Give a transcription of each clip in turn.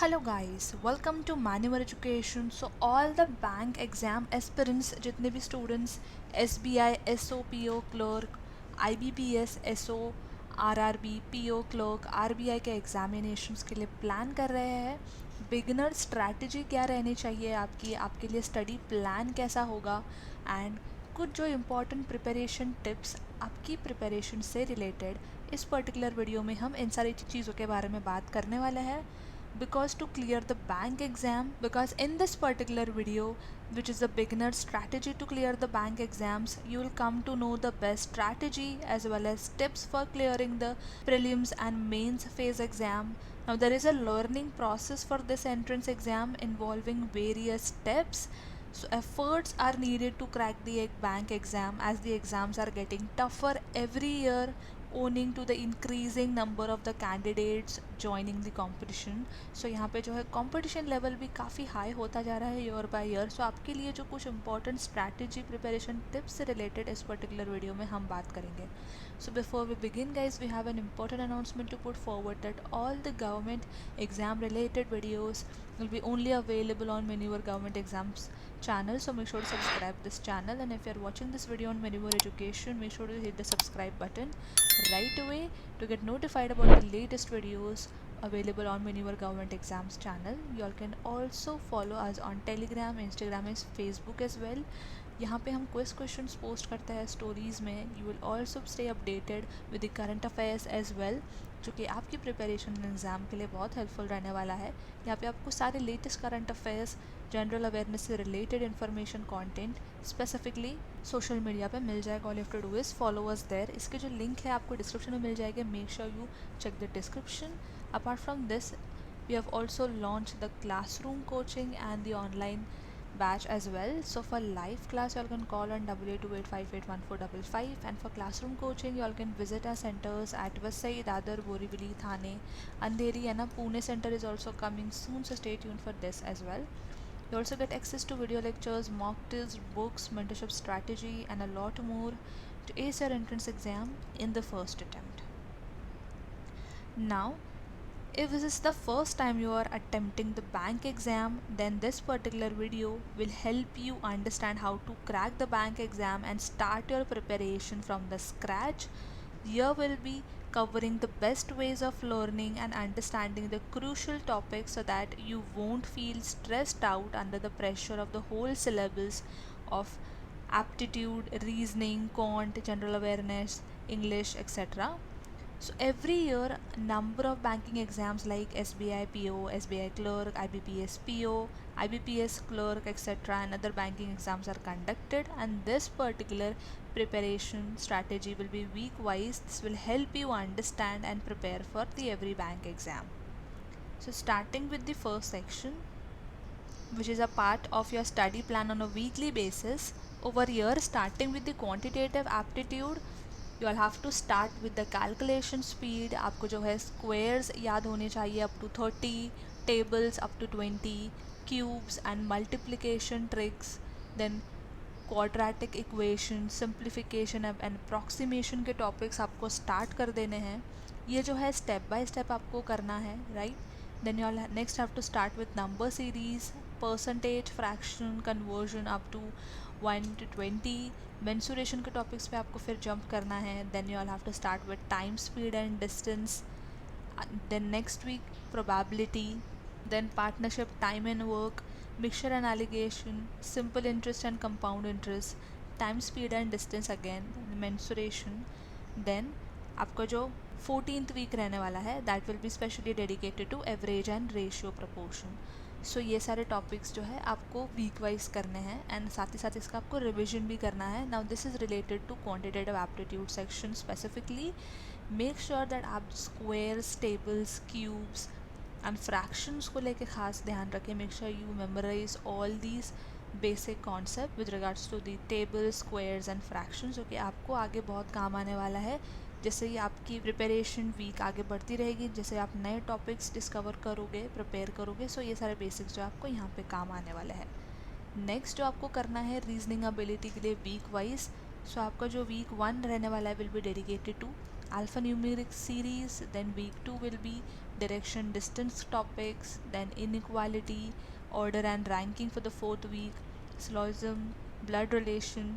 Hello guys, welcome to manual education. So all the bank exam aspirants, जितने भी students SBI SO PO clerk, IBPS SO, RRB PO clerk, RBI के examinations के लिए plan कर रहे हैं, beginner strategy क्या रहनी चाहिए आपकी, आपके लिए स्टडी प्लान कैसा होगा, एंड कुछ जो इम्पोर्टेंट प्रिपरेशन टिप्स आपकी प्रिपरेशन से रिलेटेड इस पर्टिकुलर वीडियो में हम इन सारी चीज़ों के बारे में बात करने वाले हैं। Because to clear the bank exam, because in this particular video, which is a beginner strategy to clear the bank exams, you will come to know the best strategy as well as tips for clearing the prelims and mains phase exam. Now there is a learning process for this entrance exam involving various steps. So efforts are needed to crack the bank exam as the exams are getting tougher every year owing to the increasing number of the candidates joining the competition. सो यहाँ पे जो है competition level भी काफ़ी high होता जा रहा है ईयर बाय ईयर। सो आपके लिए जो कुछ इंपॉर्टेंट स्ट्रैटेजी प्रिपरेशन टिप्स से रिलेटेड इस पर्टिकुलर वीडियो में हम बात करेंगे। So before we begin guys, we have an important announcement to put forward that all the government exam related videos will be only available on Manure Government Exams channel. So make sure to subscribe this channel, and if you are watching this video on Manure Education, make sure to hit the subscribe button right away to get notified about the latest videos available on Manure Government Exams channel. You all can also follow us on Telegram, Instagram and Facebook as well. यहाँ पे हम quiz questions post करते हैं stories में. You will also stay updated with the current affairs as well, जो कि आपकी preparation exam के लिए बहुत हेल्पफुल रहने वाला है. यहाँ पे आपको सारे latest current affairs, general awareness से related information content specifically social media पे मिल जाएगा. All you have to do is follow us there. इसके जो लिंक है आपको डिस्क्रिप्शन में मिल जाएगा. Make sure you check the description. Apart from this, we have also launched the classroom coaching and the online batch as well. So for live class, you all can call on 8828581455, and for classroom coaching, you all can visit our centers at Vasai, Dadar, Borivali, Thane, Andheri, and a Pune center is also coming soon. So stay tuned for this as well. You also get access to video lectures, mock tests, books, mentorship strategy, and a lot more to ace your entrance exam in the first attempt. Now, if this is the first time you are attempting the bank exam, then this particular video will help you understand how to crack the bank exam and start your preparation from the scratch. Here we'll be covering the best ways of learning and understanding the crucial topics so that you won't feel stressed out under the pressure of the whole syllabus of aptitude, reasoning, quant, general awareness, English, etc. So every year, number of banking exams like SBI PO, SBI Clerk, IBPS PO, IBPS Clerk, etc., and other banking exams are conducted, and this particular preparation strategy will be week wise. This will help you understand and prepare for the every bank exam. So starting with the first section, which is a part of your study plan on a weekly basis. Over here, starting with the quantitative aptitude, you all have to start with the calculation speed. आपको जो है squares याद होने चाहिए up to 30, tables up to 20, cubes and multiplication tricks, then quadratic equation, simplification and approximation के topics आपको start कर देने हैं. ये जो है स्टेप बाय स्टेप आपको करना है, right. Then you next have to start with number series, percentage, fraction, conversion up to 1 to 20. Mensuration के टॉपिक्स पे आपको फिर जंप करना है. Then you all have to start with time, speed and distance. Then next week, probability, then partnership, time and work, mixture and allegation, simple interest and compound interest, time, speed and distance again, mensuration. Then आपका जो 14th week रहने वाला है, that will be specially dedicated to average and ratio proportion. सो ये सारे topics जो है आपको वीक वाइज करने हैं, एंड साथ ही साथ इसका आपको रिविजन भी करना है. Now this is related to quantitative aptitude section specifically. Make sure that आप squares, tables, cubes and fractions को लेके खास ध्यान रखें. Make sure you memorise all these basic concept with regards to the tables, squares and fractions, जो कि आपको आगे बहुत काम आने वाला है. जैसे ही आपकी प्रिपरेशन वीक आगे बढ़ती रहेगी, जैसे आप नए टॉपिक्स डिस्कवर करोगे, प्रिपेयर करोगे, सो ये सारे बेसिक्स जो आपको यहाँ पे काम आने वाले हैं. नेक्स्ट जो आपको करना है रीजनिंग एबिलिटी के लिए वीक वाइज, सो आपका जो वीक 1 रहने वाला है will be dedicated to alpha numeric series. Then week 2 will be direction distance topics, then inequality, order and ranking for the fourth week, syllogism, blood relation,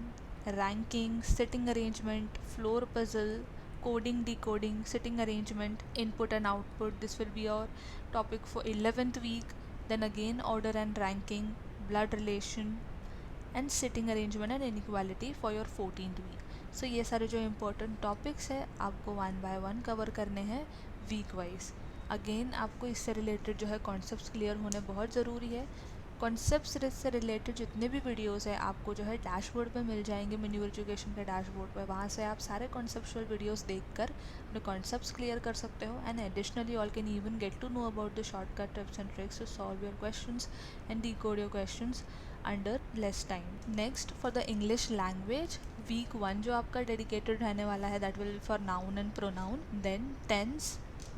ranking, sitting arrangement, floor puzzle, coding, decoding, sitting arrangement, input and output. This will be your topic for 11th week. Then again order and ranking, blood relation and sitting arrangement and inequality for your 14th वीक. So ये सारे जो important topics हैं आपको one by one cover करने हैं week wise. Again आपको इससे रिलेटेड जो है कॉन्सेप्ट्स क्लियर होने बहुत ज़रूरी है. कॉन्सेप्ट्स से रिलेटेड जितने भी वीडियोस हैं आपको जो है डैशबोर्ड पे मिल जाएंगे, मैन्युअल एजुकेशन के डैशबोर्ड पे. वहाँ से आप सारे कॉन्सेप्चुअल वीडियोस देखकर अपने कॉन्सेप्ट्स क्लियर कर सकते हो. And additionally all can even get to know about the shortcut tips and tricks to solve your questions and decode your questions under less time. Next for the English language, week 1 जो आपका dedicated रहने वाला है that will be for noun and pronoun, then tense,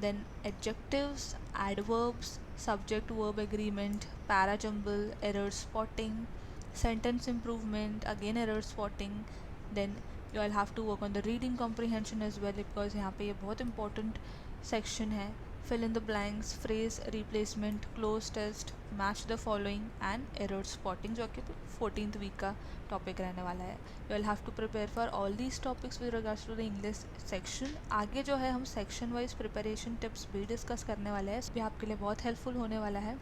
then adjectives, adverbs, subject verb agreement, para jumble, error spotting, sentence improvement, again error spotting. Then you all have to work on the reading comprehension as well because यहाँ पे ये बहुत important section है. Fill in the blanks, phrase replacement, close test, match the following and error spotting जो कि 14th week का topic रहने वाला है. You will have to prepare for all these topics with regards to the English section. आगे जो है हम section wise preparation tips भी डिस्कस करने वाले हैं. भी आपके लिए बहुत हेल्पफुल होने वाला है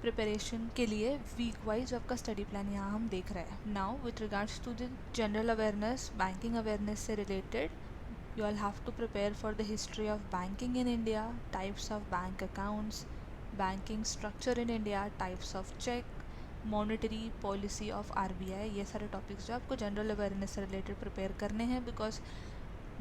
प्रिपरेशन के लिए. वीक वाइज जो आपका स्टडी प्लान यहाँ हम देख रहे हैं. Now with regards to the general awareness, banking awareness से related you all have to prepare for the history of banking in India, types of bank accounts, banking structure in India, types of check, monetary policy of RBI. ये सारे topics जो आपको general awareness से related prepare करने हैं because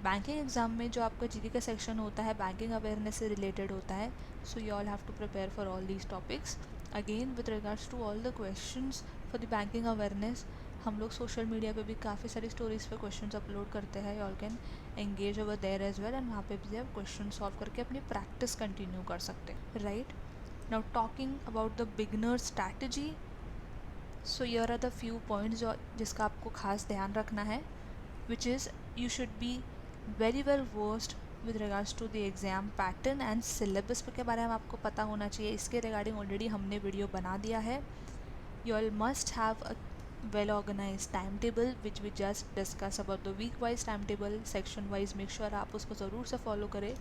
banking exam में जो आपका जीके का सेक्शन होता है बैंकिंग अवेयरनेस से रिलेटेड होता है. So you all have to prepare for all these topics. Again with regards to all the questions for the banking awareness हम लोग सोशल मीडिया पे भी काफ़ी सारी स्टोरीज़ पे क्वेश्चंस अपलोड करते हैं. You all can engage over there as well and वहाँ पे भी आप क्वेश्चन सॉल्व करके अपनी प्रैक्टिस कंटिन्यू कर सकते हैं. Right now talking about the beginner strategy. So here are the few points जो जिसका आपको खास ध्यान रखना है which is you should be very well versed with regards to the exam pattern and syllabus के बारे में आपको पता होना चाहिए. इसके रिगार्डिंग ऑलरेडी हमने वीडियो बना दिया है. You all must have a well organized timetable which we just discuss about the week wise timetable, section wise. make sure आप उसको ज़रूर से follow करें.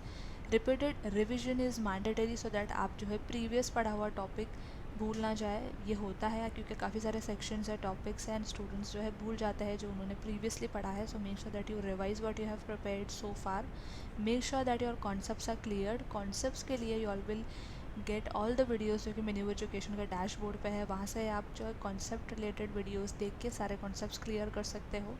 repeated revision is mandatory so that आप जो है previous पढ़ा हुआ topic भूल ना जाए. ये होता है क्योंकि काफ़ी सारे sections है, topics हैं, and students जो है भूल जाते हैं जो उन्होंने previously पढ़ा है. so make sure that you revise what you have prepared so far. make sure that your concepts are cleared. concepts के लिए you all will get all the videos जो कि मैन्युअल एजुकेशन का डैशबोर्ड पे है. वहाँ से आप जो है कॉन्सेप्ट रिलेटेड वीडियोज़ देख के सारे कॉन्सेप्ट्स क्लियर कर सकते हो.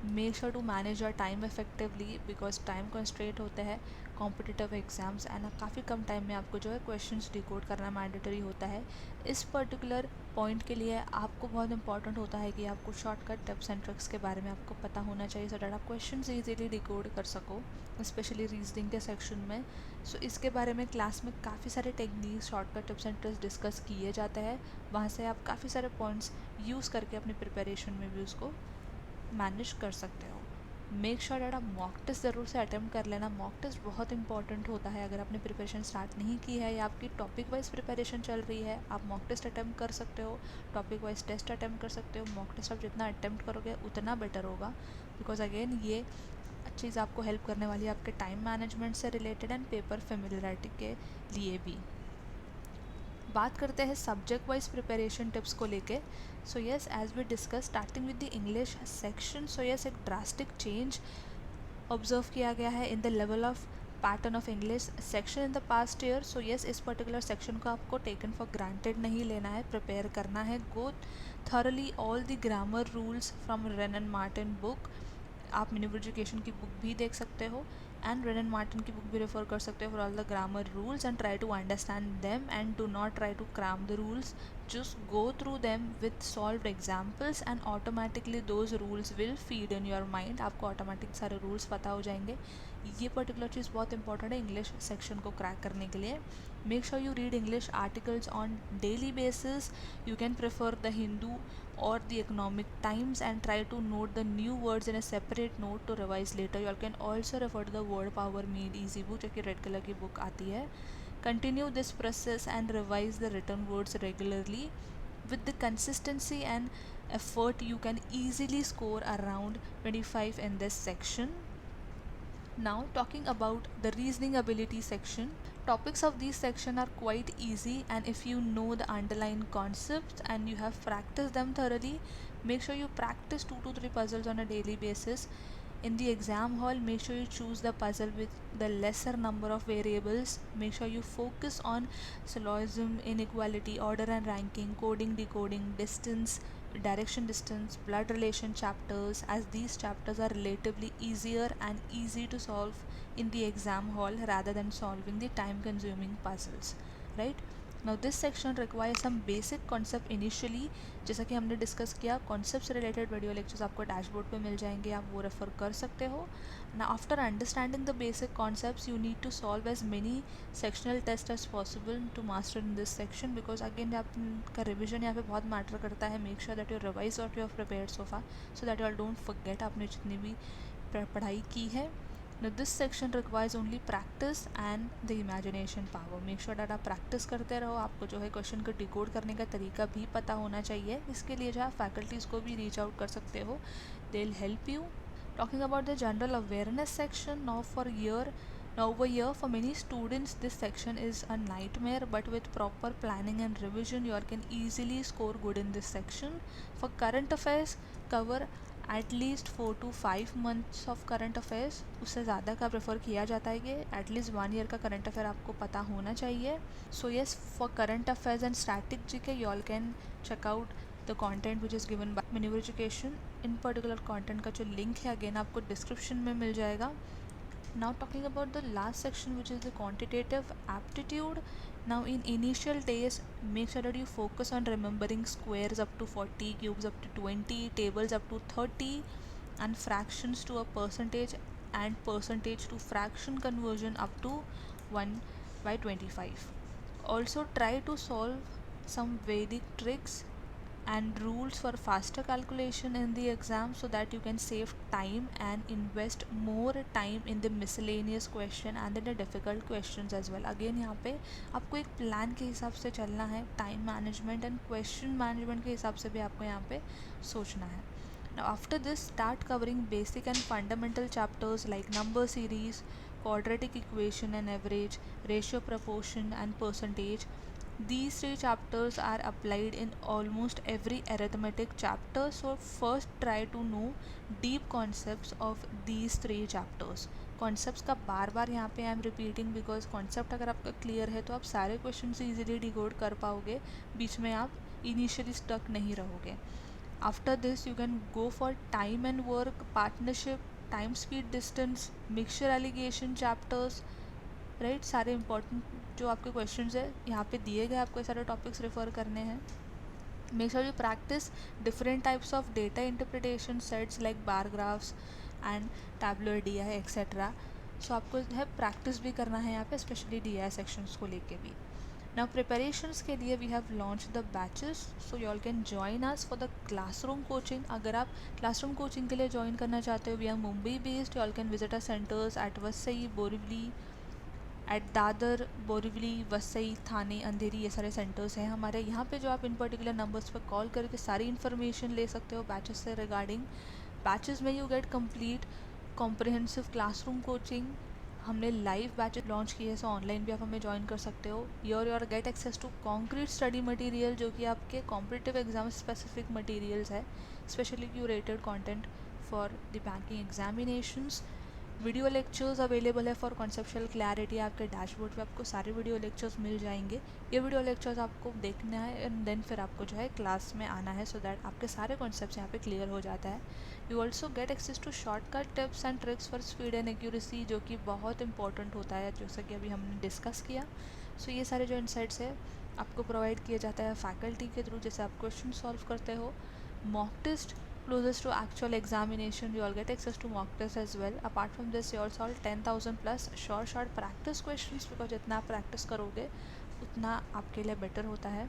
Make sure to manage your time effectively because time constraint होते हैं कॉम्पिटिटिव एग्जाम्स एंड काफ़ी कम टाइम में आपको जो है क्वेश्चंस डिकोड करना मैंडेटरी होता है. इस पर्टिकुलर पॉइंट के लिए आपको बहुत इंपॉर्टेंट होता है कि आपको शॉर्टकट टिप्स एंड ट्रिक्स के बारे में आपको पता होना चाहिए सो डैट आप क्वेश्चंस ईजीली डिकोड कर सको स्पेशली रीजनिंग के सेक्शन में. सो इसके बारे में क्लास में काफ़ी सारे techniques shortcut tips and tricks discuss किए जाते हैं. वहाँ से आप काफ़ी सारे पॉइंट्स यूज़ करके अपनी प्रिपरेशन में भी उसको मैनेज कर सकते हो. मेक श्योर डेट आप मॉक टेस्ट ज़रूर से अटैम्प्ट कर लेना. मॉक टेस्ट बहुत इंपॉर्टेंट होता है. अगर आपने प्रिपरेशन स्टार्ट नहीं की है या आपकी टॉपिक वाइज प्रिपरेशन चल रही है आप मॉक टेस्ट अटैम्प्ट कर सकते हो, टॉपिक वाइज टेस्ट अटैम्प्ट कर सकते हो. मॉक टेस्ट आप जितना अटैम्प्ट करोगे उतना बेटर होगा बिकॉज अगेन ये चीज़ आपको हेल्प करने वाली है आपके टाइम मैनेजमेंट से रिलेटेड एंड पेपर फेमिलियरिटी के लिए भी. बात करते हैं सब्जेक्ट वाइज प्रिपरेशन टिप्स को लेके. So yes as we discuss starting with the English section. So yes एक ड्रास्टिक चेंज ऑब्जर्व किया गया है in the level of pattern of English section in the past year. So yes इस particular section को आपको taken for granted नहीं लेना है, प्रिपेयर करना है. Go thoroughly all the grammar rules from Wren and Martin book. आप manual education की बुक भी देख सकते हो एंड रेन एंड मार्टिन की बुक भी रेफर कर सकते हो for all the grammar rules and try to understand them and do not try to cram the rules. just go through them with solved examples and automatically those rules will feed in your mind. आपको automatic सारे rules पता हो जाएंगे. ये particular चीज़ बहुत important है English section को crack करने के लिए. Make sure you read English articles on daily basis. You can prefer the Hindu or the economic times and try to note the new words in a separate note to revise later. You all can also refer to the word power made easy book जो कि red colour की book आती है. Continue this process and revise the written words regularly. With the consistency and effort, you can easily score around 25 in this section. Now talking about the reasoning ability section, topics of this section are quite easy, and if you know the underlying concepts and you have practiced them thoroughly, make sure you practice 2 to 3 puzzles on a daily basis. In the exam hall, make sure you choose the puzzle with the lesser number of variables. Make sure you focus on syllogism, inequality, order and ranking, coding, decoding, distance, direction, distance, blood relation chapters, as these chapters are relatively easier and easy to solve in the exam hall rather than solving the time consuming puzzles, right? Now this section requires some basic concept initially, जैसा कि हमने discuss किया, concept से related video lectures आपको dashboard पे मिल जाएंगे, आप वो रेफर कर सकते हो ना. After understanding the basic concepts you need to solve as many sectional test as possible to master in this section, because again आपका रिविजन यहाँ पे बहुत मैटर करता है. Make sure that you revise what you have prepared so far, so that you all don't forget आपने जितनी भी पढ़ाई की है. Now this section requires only practice and the imagination power. Make sure that आप practice करते रहो, आपको जो है क्वेश्चन को डिकोड करने का तरीका भी पता होना चाहिए. इसके लिए जो है फैकल्टीज़ को भी रीच आउट कर सकते हो, they will help you. Talking about the general awareness section, now over here for many students this section is a nightmare, but with proper planning and revision you all can easily score good in this section. For current affairs, cover at least 4 to 5 months of current affairs, उससे ज़्यादा का prefer किया जाता है कि at least 1 year का current affair आपको पता होना चाहिए. So yes, for current affairs and static GK you all can check out the content which is given by Maneuver Education. In particular content का जो लिंक है अगेन आपको डिस्क्रिप्शन में मिल जाएगा. Now talking about the last section, which is the quantitative aptitude. Now in initial days, make sure that you focus on remembering squares up to 40, cubes up to 20, tables up to 30, and fractions to a percentage and percentage to fraction conversion up to 1 by 25. Also try to solve some Vedic tricks and rules for faster calculation in the exam, so that you can save time and invest more time in the miscellaneous question and in the difficult questions as well. Again यहाँ पे आपको एक plan के हिसाब से चलना है, time management and question management के हिसाब से भी आपको यहाँ पे सोचना है. Now after this, start covering basic and fundamental chapters like number series, quadratic equation and average, ratio, proportion and percentage. These 3 chapters are applied in almost every arithmetic chapter, so first try to know deep concepts of these 3 chapters. Concepts का बार बार यहाँ पे I am repeating because concept अगर आपका clear है तो आप सारे question easily decode कर पाओगे, बीच में आप इनिशियली स्टक नहीं रहोगे. After this you can go for time and work, partnership, time speed distance, mixture allegation chapters, right. सारे इंपॉर्टेंट जो आपके क्वेश्चंस है यहाँ पे दिए गए, आपको सारे टॉपिक्स रेफर करने हैं. Make sure you practise different types of data interpretation sets like bar graphs and tabular D I etcetera. So आपको जो है प्रैक्टिस भी करना है यहाँ पे, स्पेशली डी आई सेक्शंस को लेके भी. नाउ प्रिपरेशंस के लिए we have launch the batches, so you all can join us for the classroom coaching. अगर आप क्लासरूम कोचिंग के लिए ज्वाइन करना चाहते हो, we are Mumbai based. You all can visit our centres at Vasai, Borivali, at Dadar, Borivali, Vasai, Thane, Andheri, ये सारे सेंटर्स हैं हमारे. यहाँ पे जो आप इन पर्टिकुलर नंबर्स पर कॉल करके सारी इन्फॉर्मेशन ले सकते हो बैचेस से रिगार्डिंग. बैचेस में you get complete comprehensive classroom coaching. हमने लाइव बैचेस लॉन्च किए हैं, सो ऑनलाइन भी आप हमें ज्वाइन कर सकते हो. Your get access to concrete study material, जो कि आपके कॉम्पिटिटिव एग्जाम स्पेसिफिक मटेरियल्स है, specially curated content for the banking examinations. Video lectures available है फॉर कॉन्सेप्चुअल क्लैरिटी. आपके डैशबोर्ड पे आपको सारे वीडियो लेक्चर्स मिल जाएंगे. ये वीडियो लेक्चर्स आपको देखना है एंड देन फिर आपको जो है क्लास में आना है, सो दैट आपके सारे कॉन्सेप्ट्स यहाँ पे क्लियर हो जाता है. You also get access to shortcut tips and tricks for speed and accuracy, जो कि बहुत इंपॉर्टेंट होता है, जैसा कि अभी हमने डिस्कस किया. सो ये सारे जो इनसाइट्स है आपको प्रोवाइड किया जाता है फैकल्टी के थ्रू, जैसे आप क्वेश्चन सॉल्व करते हो. Mock test closest to actual examination, you all get access to mock test as well. Apart from this, you all solve 10,000 plus short practice questions, because जितना आप प्रैक्टिस करोगे उतना आपके लिए बेटर होता है.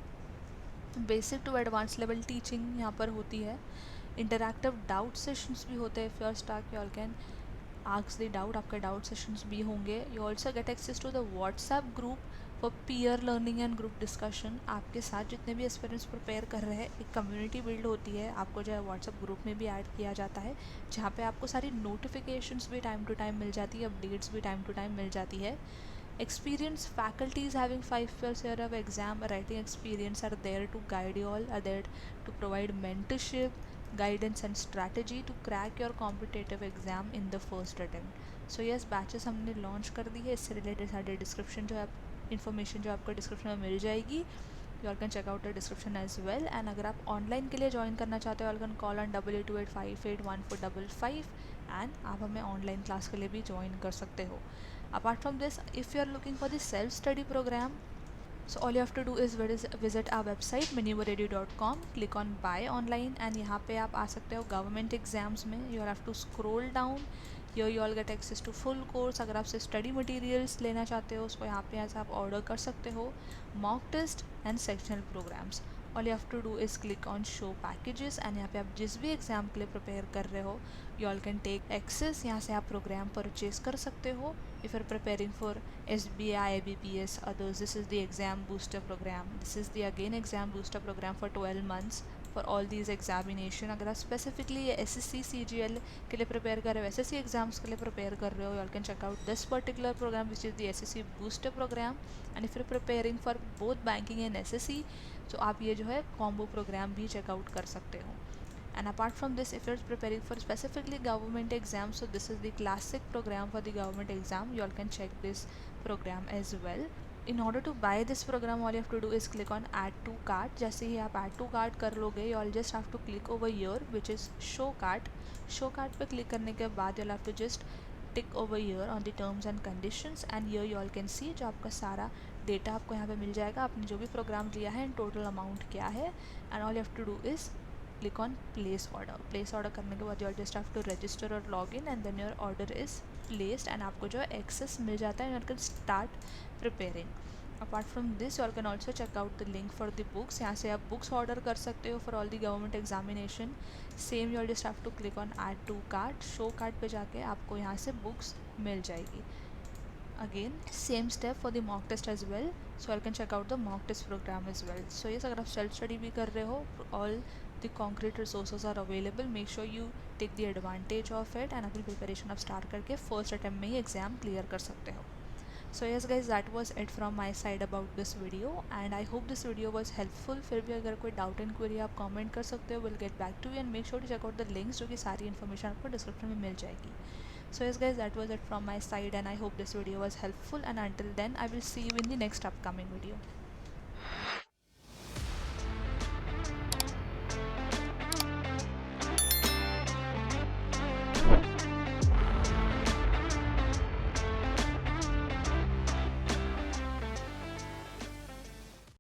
Basic to advance level teaching यहाँ पर होती है. इंटरैक्टिव डाउट सेशंस भी होते हैं. If you are stuck, you all can ask the doubt, आपके डाउट सेशंस भी होंगे. You also get access to the WhatsApp group for peer learning and group discussion. आपके साथ जितने भी एस्पिरेंट्स प्रिपेयर कर रहे हैं, एक कम्युनिटी बिल्ड होती है, आपको जो है व्हाट्सएप ग्रुप में भी ऐड किया जाता है, जहाँ पे आपको सारी नोटिफिकेशंस भी टाइम टू टाइम मिल जाती है, अपडेट्स भी टाइम टू टाइम मिल जाती है। Experienced faculties having 5 plus year of exam writing experience are there to guide you all, are there to provide mentorship, guidance and strategy to crack your competitive exam in the first attempt. So yes, batches हमने launch कर दी है, इससे related सारे description जो है information जो आपको description में मिल जाएगी. You all can check out the description as well. And अगर आप online के लिए join करना चाहते हो, you all can call on 8828581455 and आप हमें online class के लिए भी join कर सकते हो. Apart from this, if you are looking for the self-study program, so all you have to do is visit our website maneuverready.com, click on buy online and यहाँ पे आप आ सकते हो government exams में. You have to scroll down. Here you all get access to full course. अगर आप study materials लेना चाहते हो, उसको यहाँ पे ऐसा आप order कर सकते हो. Mock test and sectional programs. All you have to do is click on show packages and यहाँ पे आप जिस भी एग्ज़ाम के लिए प्रिपेयर कर रहे हो, you all can take access. यहाँ से आप प्रोग्राम परचेज कर सकते हो. If you're preparing for SBI, IBPS, others, this is the exam booster program. This is the again exam booster program for 12 months for all these examination. अगर आप specifically SSC CGL के लिए prepare कर रहे हो, SSC एग्जाम्स के लिए prepare कर रहे हो, you all can check out this particular program which is the SSC booster program. And if you're preparing for both banking and SSC, तो आप ये जो है combo program भी check out कर सकते हो. And apart from this, if you're preparing for specifically government exams, so this is the classic program for the government exam. You all can check this program as well. In order to buy this program, all you have to do is click on add to cart. जैसे ही आप add to cart कर लोगे, you all just have to click over here which is show cart. Show cart पे click करने के बाद you'll have to just tick over here on the terms and conditions and here you all can see जो आपका सारा data आपको यहाँ पे मिल जाएगा, आपने जो भी प्रोग्राम लिया है एंड टोटल अमाउंट क्या है. And all you have to do is click on place order. Place order करने के बाद you all just have to register or log in and then your order is placed and आपको जो है access मिल जाता है and you can start preparing. Apart from this, you all can also check out the link for the books. यहाँ से आप books order कर सकते हो for all the government examination. Same you all just have to click on add to cart. Show cart पे जाके आपको यहाँ से books मिल जाएगी. Again same step for the mock test as well, so you can check out the mock test program as well. So yes, अगर आप self study भी कर रहे हो, all the concrete resources are available. Make sure you take the advantage of it and अपनी preparation आप start करके first attempt में ही exam clear कर सकते हो. So yes guys, that was it from my side about this video and I hope this video was helpful. फिर भी अगर कोई doubt and query आप comment कर सकते हो, we'll get back to you and make sure to check out the links जो कि सारी information आपको description में मिल जाएगी. So yes guys, that was it from my side and I hope this video was helpful and until then I will see you in the next upcoming video.